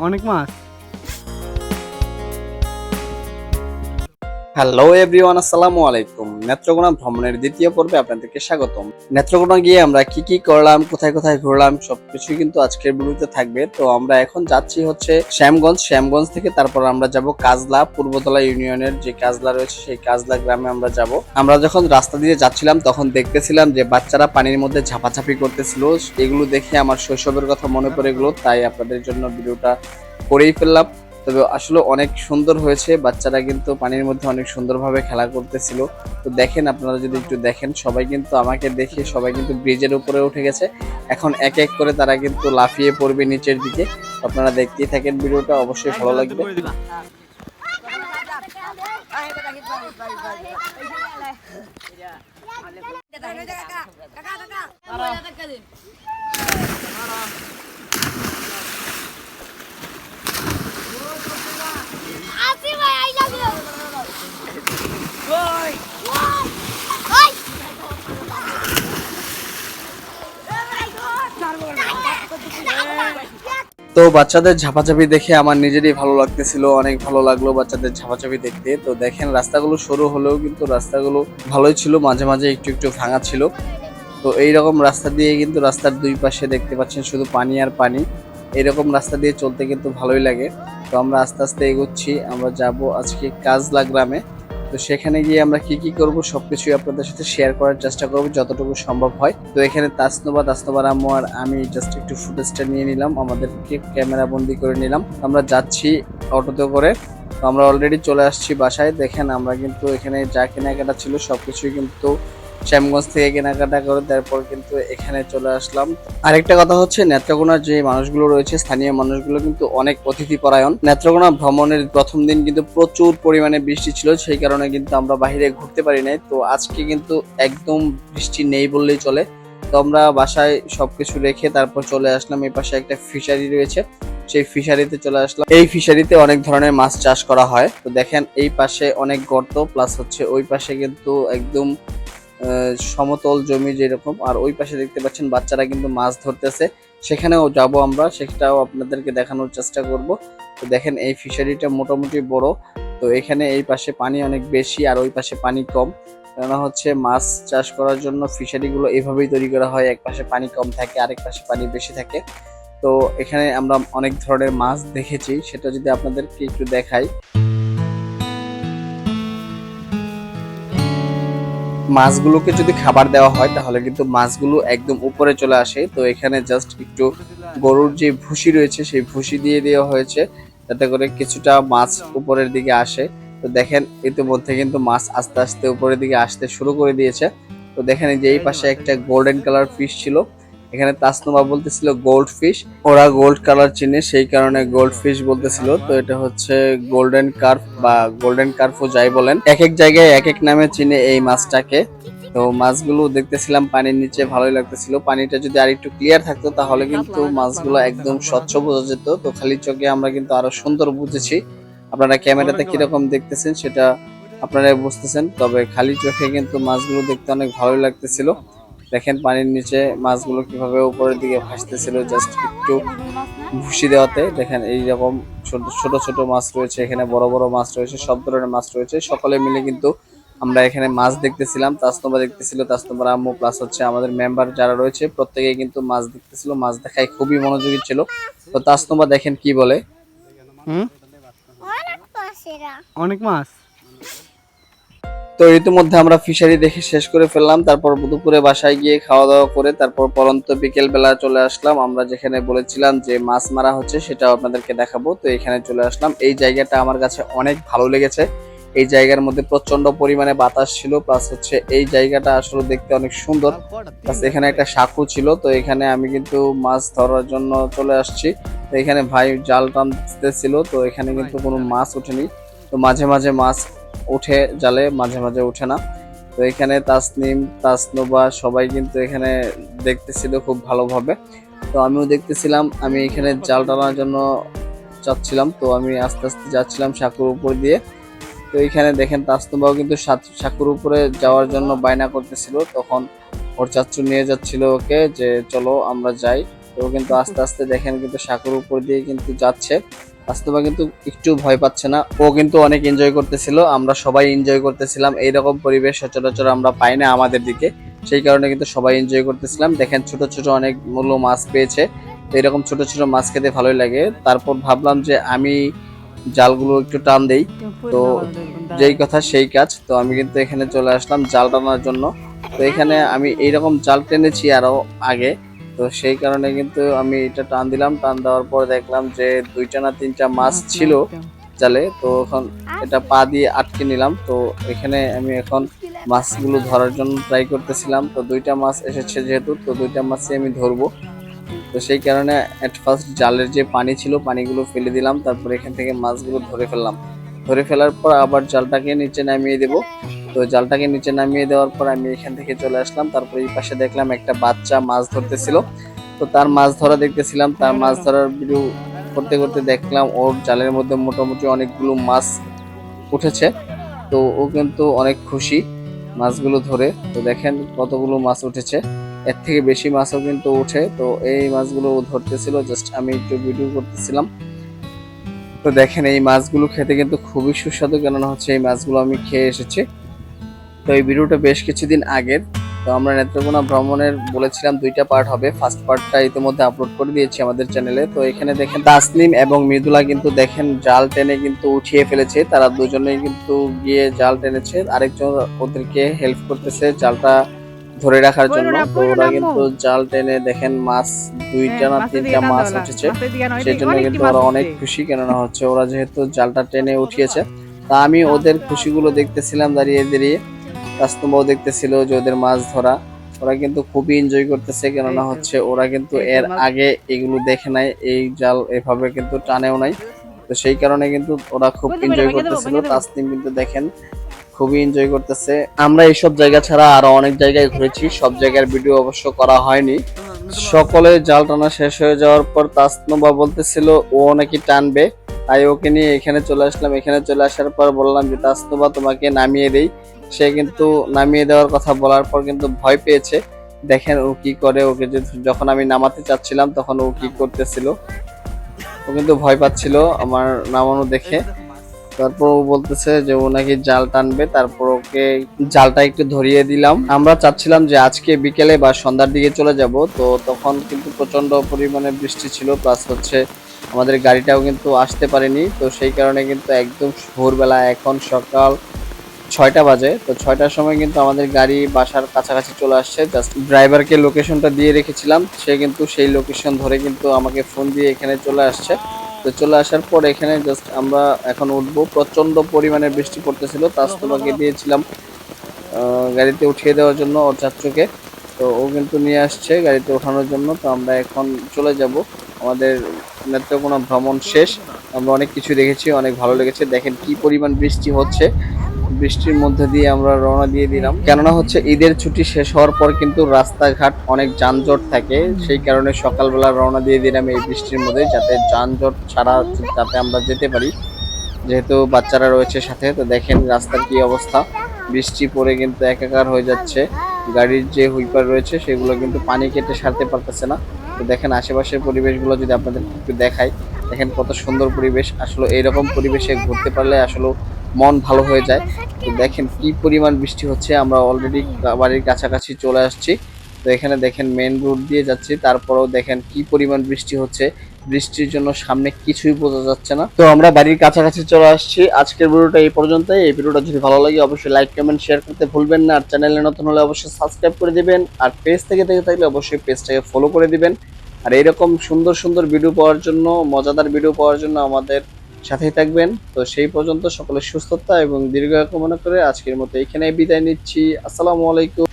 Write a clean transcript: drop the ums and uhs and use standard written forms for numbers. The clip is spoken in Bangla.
অনেক মাছ। হ্যালো এভরিওয়ান, আসসালামু আলাইকুম। নেত্রকোনা ভ্রমণের দ্বিতীয় পর্বে আপনাদেরকে স্বাগতম। নেত্রকোনা গিয়ে আমরা কি কি করলাম, কোথায় কোথায় ঘুরলাম, সবকিছুই কিন্তু আজকের ভিডিওতে থাকবে। তো আমরা এখন যাচ্ছি হচ্ছে শ্যামগঞ্জ থেকে তারপর আমরা যাব কাজলা, পূর্বতলা ইউনিয়নের যে কাজলা রয়েছে সেই কাজলা গ্রামে আমরা যাব। আমরা যখন রাস্তা দিয়ে যাচ্ছিলাম তখন দেখতেছিলাম যে বাচ্চারা পানির মধ্যে ঝাপাঝাপি করতেছিল। এগুলো দেখে আমার শৈশবের কথা মনে পড়ে গেল, তাই আপনাদের জন্য ভিডিওটা করেই ফেললাম। তবে আসলে অনেক সুন্দর হয়েছে, বাচ্চারা কিন্তু পানির মধ্যে অনেক সুন্দরভাবে খেলা করতেছিল। তো দেখেন, আপনারা যদি একটু দেখেন, সবাই কিন্তু আমাকে দেখে সবাই কিন্তু ব্রিজের উপরে উঠে গেছে। এখন এক এক করে তারা কিন্তু লাফিয়ে পড়বে নিচের দিকে। আপনারা দেখতেই থাকেন, ভিডিওটা অবশ্যই ভালো লাগবে। তো বাচ্চাদের ঝাপাঝাপি দেখে আমার নিজেরই ভালো লাগতেছিল, অনেক ভালো লাগলো বাচ্চাদের ঝাপাঝাপি দেখতে। তো দেখেন, রাস্তাগুলো সরু হলেও কিন্তু রাস্তাগুলো ভালোই ছিল, মাঝে মাঝে একটু একটু ভাঙা ছিল। তো এইরকম রাস্তা দিয়ে কিন্তু রাস্তার দুই পাশে দেখতে পাচ্ছেন শুধু পানি আর পানি। এরকম রাস্তা দিয়ে চলতে কিন্তু ভালোই লাগে। তো আমরা আস্তে আস্তে এগোচ্ছি, আমরা যাব আজকে কাজলা গ্রামে। তো সেখানে গিয়ে আমরা কি কি করব সবকিছুই আপনাদের সাথে শেয়ার করার চেষ্টা করব যতটুকু সম্ভব হয়। তো এখানে তাসনোবা আম্মু আর আমি জাস্ট একটু ফুটেজটা নিয়ে নিলাম, আমাদেরকে ক্যামেরা বন্দি করে নিলাম। আমরা যাচ্ছি অটোতে করে। তো আমরা অলরেডি চলে আসছি বাসায়। দেখেন, আমরা কিন্তু এখানে যা কেনাকাটা ছিল সবকিছুই কিন্তু শ্যামগঞ্জ থেকে কেনাকাটা করে তারপর কিন্তু এখানে চলে আসলাম। আরেকটা কথা হচ্ছে, নেত্রকোনার যে মানুষগুলো রয়েছে, স্থানীয় মানুষগুলো কিন্তু অনেক অতিথি পরায়ণ। নেত্রকোনা ভ্রমণের প্রথম দিন কিন্তু প্রচুর পরিমাণে বৃষ্টি ছিল, সেই কারণে কিন্তু আমরা বাইরে ঘুরতে পারি নাই। তো আজকে কিন্তু একদম বৃষ্টি নেই বললেই চলে। তো আমরা বাসায় সবকিছু রেখে তারপর চলে আসলাম। এই পাশে একটা ফিশারি রয়েছে, সেই ফিশারিতে চলে আসলাম। এই ফিশারিতে অনেক ধরনের মাছ চাষ করা হয়। তো দেখেন, এই পাশে অনেক গর্ত, প্লাস হচ্ছে ওই পাশে কিন্তু একদম সমতল জমি যেরকম, আর ওই পাশে দেখতে পাচ্ছেন বাচ্চারা কিন্তু মাছ ধরতেছে। সেখানেও যাব আমরা, সেটাও আপনাদেরকে দেখানোর চেষ্টা করব। তো দেখেন, এই ফিশারিটা মোটামুটি বড়। তো এখানে এই পাশে পানি অনেক বেশি আর ওই পাশে পানি কম। কেননা হচ্ছে মাছ চাষ করার জন্য ফিশারিগুলো এইভাবেই তৈরি করা হয়, এক পাশে পানি কম থাকে আরেক পাশে পানি বেশি থাকে। তো এখানে আমরা অনেক ধরনের মাছ দেখেছি, সেটা যদি আপনাদেরকে একটু দেখাই। মাছগুলোকে যদি খাবার দেওয়া হয় তাহলে কিন্তু মাছগুলো একদম উপরে চলে আসে। তো এখানে জাস্ট একটু গরুর যে ভুসি রয়েছে সেই ভুসি দিয়ে দেওয়া হয়েছে, যাতে করে কিছুটা মাছ উপরের দিকে আসে। তো দেখেন, ইতিমধ্যে কিন্তু মাছ আস্তে আস্তে উপরের দিকে আসতে শুরু করে দিয়েছে। তো দেখেন, যে এই পাশে একটা গোল্ডেন কালার ফিশ ছিল, এখানে তাসনুবা বলতেছিল গোল্ড ফিশ। ওরা গোল্ড কালার চিনে, সেই কারণে গোল্ড ফিশ বলতেছিল। তো এটা হচ্ছে গোল্ডেন কার্প বা গোল্ডেন কার্পও যাই বলেন, এক এক জায়গায় এক এক নামে চিনে এই মাছটাকে। তো মাছগুলো দেখতেছিলাম পানির নিচে, ভালোই লাগতেছিল। পানিটা যদি আর একটু ক্লিয়ার থাকতো তাহলে কিন্তু মাছগুলো একদম স্বচ্ছ বোঝা যেত। তো খালি চোখে আমরা কিন্তু আরো সুন্দর বুঝেছি। আপনারা ক্যামেরাতে কিরকম দেখতেছেন সেটা আপনারা বুঝতেছেন, তবে খালি চোখে কিন্তু মাছগুলো দেখতে অনেক ভালোই লাগতেছিল। দেখেন, পানির নিচে মাছগুলো কিভাবে উপরের দিকে ভাসতেছিল জাস্ট একটু ভুসি দেওয়াতে। দেখেন, এইরকম ছোট ছোট ছোট মাছ রয়েছে, এখানে বড় বড় মাছ রয়েছে, সব ধরনের মাছ রয়েছে। সকলে মিলে কিন্তু আমরা এখানে মাছ দেখতেছিলাম, তাসনুবা দেখতেছিল, তাসনুবার আম্মু প্লাস হচ্ছে আমাদের মেম্বার যারা রয়েছে প্রত্যেকেই কিন্তু মাছ দেখতেছিল। মাছ দেখায় খুবই মনোযোগী ছিল। তো তাসনুবা দেখেন কি বলে। অনেক মাছ। তো ইতিমধ্যে আমরা ফিশারি দেখে শেষ করে ফেললাম। তারপর দুপুরে বাসায় গিয়ে খাওয়া দাওয়া করে তারপর পরন্ত বিকেল বেলা চলে আসলাম। আমরা যেখানে বলেছিলাম যে মাছ মারা হচ্ছে সেটাও আপনাদেরকে দেখাবো। তো এখানে চলে আসলাম। এই জায়গাটা আমার কাছে অনেক ভালো লেগেছে। এই জায়গার মধ্যে প্রচন্ড পরিমাণে বাতাস ছিল, প্লাস হচ্ছে এই জায়গাটা আসলে দেখতে অনেক সুন্দর। প্লাস এখানে একটা সাঁকো ছিল, তো এখানে আমি কিন্তু মাছ ধরার জন্য চলে আসছি। তো এখানে ভাই জাল টানতেছিল, তো এখানে কিন্তু কোনো মাছ ওঠেনি। তো মাঝে মাঝে মাছ উঠে জালে, মাঝে মাঝে উঠে না। তো এখানে তাসনিম, তাসনুবা সবাই কিন্তু এখানে দেখতেছিল খুব ভালোভাবে। তো আমিও দেখতেছিলাম, আমি এখানে জাল টানার জন্য চাচ্ছিলাম। তো আমি আস্তে আস্তে যাচ্ছিলাম সাঁকুর উপর দিয়ে। তো এখানে দেখেন, তাসনুবাও কিন্তু সাঁকুর উপরে যাওয়ার জন্য বায়না করতেছিল। তখন ওর চাচ্চু নিয়ে যাচ্ছিল ওকে, যে চলো আমরা যাই। তো কিন্তু আস্তে আস্তে দেখেন কিন্তু সাঁকোর উপর দিয়ে কিন্তু যাচ্ছে। বাস্তবা কিন্তু একটু ভয় পাচ্ছে না, ও কিন্তু অনেক এনজয় করতেছিল, আমরা সবাই এনজয় করতেছিলাম। এইরকম পরিবেশ সচরাচর আমরা পাই না আমাদের দিকে, সেই কারণে কিন্তু সবাই এনজয় করতেছিলাম। দেখেন ছোট ছোট অনেকগুলো মাছ পেয়েছে, তো এরকম ছোট ছোট মাছ খেতে ভালোই লাগে। তারপর ভাবলাম যে আমি জালগুলো একটু টান দেই, তো যেই কথা সেই কাজ। তো আমি কিন্তু এখানে চলে আসলাম জাল টানার জন্য। তো এখানে আমি এইরকম জাল টেনেছি আরো আগে, তো সেই কারণে কিন্তু আমি এটা টান দিলাম। টান দেওয়ার পর দেখলাম যে 2টা না 3টা মাছ ছিল জালে। তো এখন এটা পা দিয়ে আটকে নিলাম। তো এখানে আমি এখন মাছগুলো ধরার জন্য ট্রাই করতেছিলাম। তো 2টা মাছ এসেছে যেহেতু, তো 2টা মাছই আমি ধরবো। তো সেই কারণে এট ফার্স্ট জালের যে পানি ছিল পানিগুলো ফেলে দিলাম, তারপর এখান থেকে মাছগুলো ধরে ফেললাম। ধরে ফেলার পর আবার জালটাকে নিচে নামিয়ে দেব। তো জালটাকে নিচে নামিয়ে দেওয়ার পর আমি এখান থেকে চলে আসলাম। তারপর এই পাশে দেখলাম একটা বাচ্চা মাছ ধরতেছিল, তো তার মাছ ধরা দেখতেছিলাম। তার মাছ ধরার ভিডিও করতে করতে দেখলাম ওর জালের মধ্যে মোটামুটি অনেকগুলো মাছ উঠেছে। তো ও কিন্তু অনেক খুশি মাছগুলো ধরে। তো দেখেন কতগুলো মাছ উঠেছে, এর থেকে বেশি মাছও কিন্তু উঠে। তো এই মাছগুলো ও ধরতেছিল, জাস্ট আমি একটু ভিডিও করতেছিলাম। তো দেখেন এই মাছগুলো খেতে কিন্তু খুবই সুস্বাদু, কেননা হচ্ছে এই মাছগুলো আমি খেয়ে এসেছি। তো এই ভিডিওটা বেশ কিছুদিন আগের। তো আমরা নেত্রকোনা ভ্রমণের বলেছিলাম 2টা পার্ট হবে, ফার্স্ট পার্টটা ইতিমধ্যে আপলোড করে দিয়েছি আমাদের চ্যানেলে। তো এখানে দেখেন তাসনিম এবং মৃদুলা কিন্তু দেখেন জাল টেনে কিন্তু উঠিয়ে ফেলেছে, তারা দুজনেই কিন্তু গিয়ে জাল টেনেছে, আরেকজন ওদেরকে হেল্প করতেছে জালটা ধরে রাখার জন্য। তো ওরা কিন্তু জাল টেনে দেখেন মাছ 2টা না 3টা মাছ উঠেছে, সেই জন্য কিন্তু ওরা অনেক খুশি, কেননা হচ্ছে ওরা যেহেতু জালটা টেনে উঠিয়েছে। তা আমি ওদের খুশিগুলো দেখতেছিলাম দাঁড়িয়ে দাঁড়িয়ে। কাস্টমারও দেখতেছিল যে ওদের মাছ ধরা, ওরা কিন্তু খুবই এনজয় করতেছে, কেননা হচ্ছে ওরা কিন্তু এর আগে এগুলো দেখে নাই, এই জাল এভাবে কিন্তু টানেও নাই। তো সেই কারণে কিন্তু ওরা খুব এনজয় করতেছিল। তাসনিম কিন্তু দেখেন খুবই এনজয় করতেছে। আমরা এইসব জায়গা ছাড়া আরো অনেক জায়গায় ঘুরেছি, সব জায়গার ভিডিও অবশ্য করা হয়নি। সকলে জাল টানা শেষ হয়ে যাওয়ার পর তাসনুবা বলতেছিল ও নাকি টানবে, তাই ওকে নিয়ে এখানে চলে আসলাম। এখানে চলে আসার পর বললাম যে তাসনুবা তোমাকে নামিয়ে দেই। সে কিন্তু নামিয়ে দেওয়ার কথা বলার পর কিন্তু ভয় পেয়েছে। দেখেন ও কি করে, ওকে যখন আমি নামাতে চাচ্ছিলাম তখন ও কি করতেছিল, ও কিন্তু ভয় পাচ্ছিল আমার নামানো দেখে। তারপর ও বলতেছে যে ও নাকি জাল টানবে, তারপর ওকে জালটা একটু ধরিয়ে দিলাম। আমরা চাচ্ছিলাম যে আজকে বিকেলে বা সন্ধ্যার দিকে চলে যাব, তো তখন কিন্তু প্রচন্ড পরিমাণে বৃষ্টি ছিল, প্লাস হচ্ছে আমাদের গাড়িটাও কিন্তু আসতে পারেনি। তো সেই কারণে কিন্তু একদম ভোরবেলা, এখন সকাল 6টা বাজে, তো 6টার সময় কিন্তু আমাদের গাড়ি বাসার কাছাকাছি চলে আসছে। জাস্ট ড্রাইভারকে লোকেশনটা দিয়ে রেখেছিলাম, সে কিন্তু সেই লোকেশন ধরে কিন্তু আমাকে ফোন দিয়ে এখানে চলে আসছে। তো চলে আসার পর এখানে জাস্ট আমরা এখন উঠবো। প্রচন্ড পরিমাণে বৃষ্টি পড়তেছিল, তাসনুবাকে দিয়েছিলাম গাড়িতে উঠিয়ে দেওয়ার জন্য ওর চাচুকে। তো ও কিন্তু নিয়ে আসছে গাড়িতে ওঠানোর জন্য। তো আমরা এখন চলে যাব, আমাদের নেত্রকোনা ভ্রমণ শেষ। আমরা অনেক কিছু দেখেছি, অনেক ভালো লেগেছে। দেখেন কি পরিমাণ বৃষ্টি হচ্ছে, বৃষ্টির মধ্যে দিয়ে আমরা রওনা দিয়ে দিলাম, কেননা হচ্ছে ঈদের ছুটি শেষ হওয়ার পর কিন্তু রাস্তাঘাট অনেক যানজট থাকে, সেই কারণে সকালবেলা রওনা দিয়ে দিলাম এই বৃষ্টির মধ্যে, যাতে যানজট ছাড়া যাতে আমরা যেতে পারি, যেহেতু বাচ্চারা রয়েছে সাথে। তো দেখেন রাস্তার কি অবস্থা, বৃষ্টি পড়ে কিন্তু একাকার হয়ে যাচ্ছে। গাড়ির যে হুইপার রয়েছে সেগুলো কিন্তু পানি কেটে সারতে পারতেছে না। তো দেখেন আশেপাশের পরিবেশগুলো যদি আপনাদের একটু দেখাই, দেখেন কত সুন্দর পরিবেশ। আসলে এইরকম পরিবেশে ঘুরতে পারলে আসলে মন ভালো হয়ে যায়। তো দেখেন কি পরিমাণ বৃষ্টি হচ্ছে, আমরা অলরেডি বাড়ির কাছাকাছি চলে আসছি। তো এখানে দেখেন মেন রোড দিয়ে যাচ্ছি, তারপরেও দেখেন কি পরিমাণ বৃষ্টি হচ্ছে, বৃষ্টির জন্য সামনে কিছুই বোঝা যাচ্ছে না। তো আমরা বাড়ির কাছাকাছি চলে আসছি। আজকের ভিডিওটা এই পর্যন্তই। এই ভিডিওটা যদি ভালো লাগে অবশ্যই লাইক কমেন্ট শেয়ার করতে ভুলবেন না, আর চ্যানেলে নতুন হলে অবশ্যই সাবস্ক্রাইব করে দিবেন, আর পেজ থেকে দেখে থাকলে অবশ্যই পেজটাকে ফলো করে দিবেন। আর এইরকম সুন্দর সুন্দর ভিডিও পাওয়ার জন্য, মজাদার ভিডিও পাওয়ার জন্য আমাদের সাথেই থাকবেন। তো সেই পর্যন্ত সকলের সুস্থতা এবং দীর্ঘায়ু কামনা করে আজকের মতো এখানেই বিদায় নিচ্ছি। আসসালামু আলাইকুম।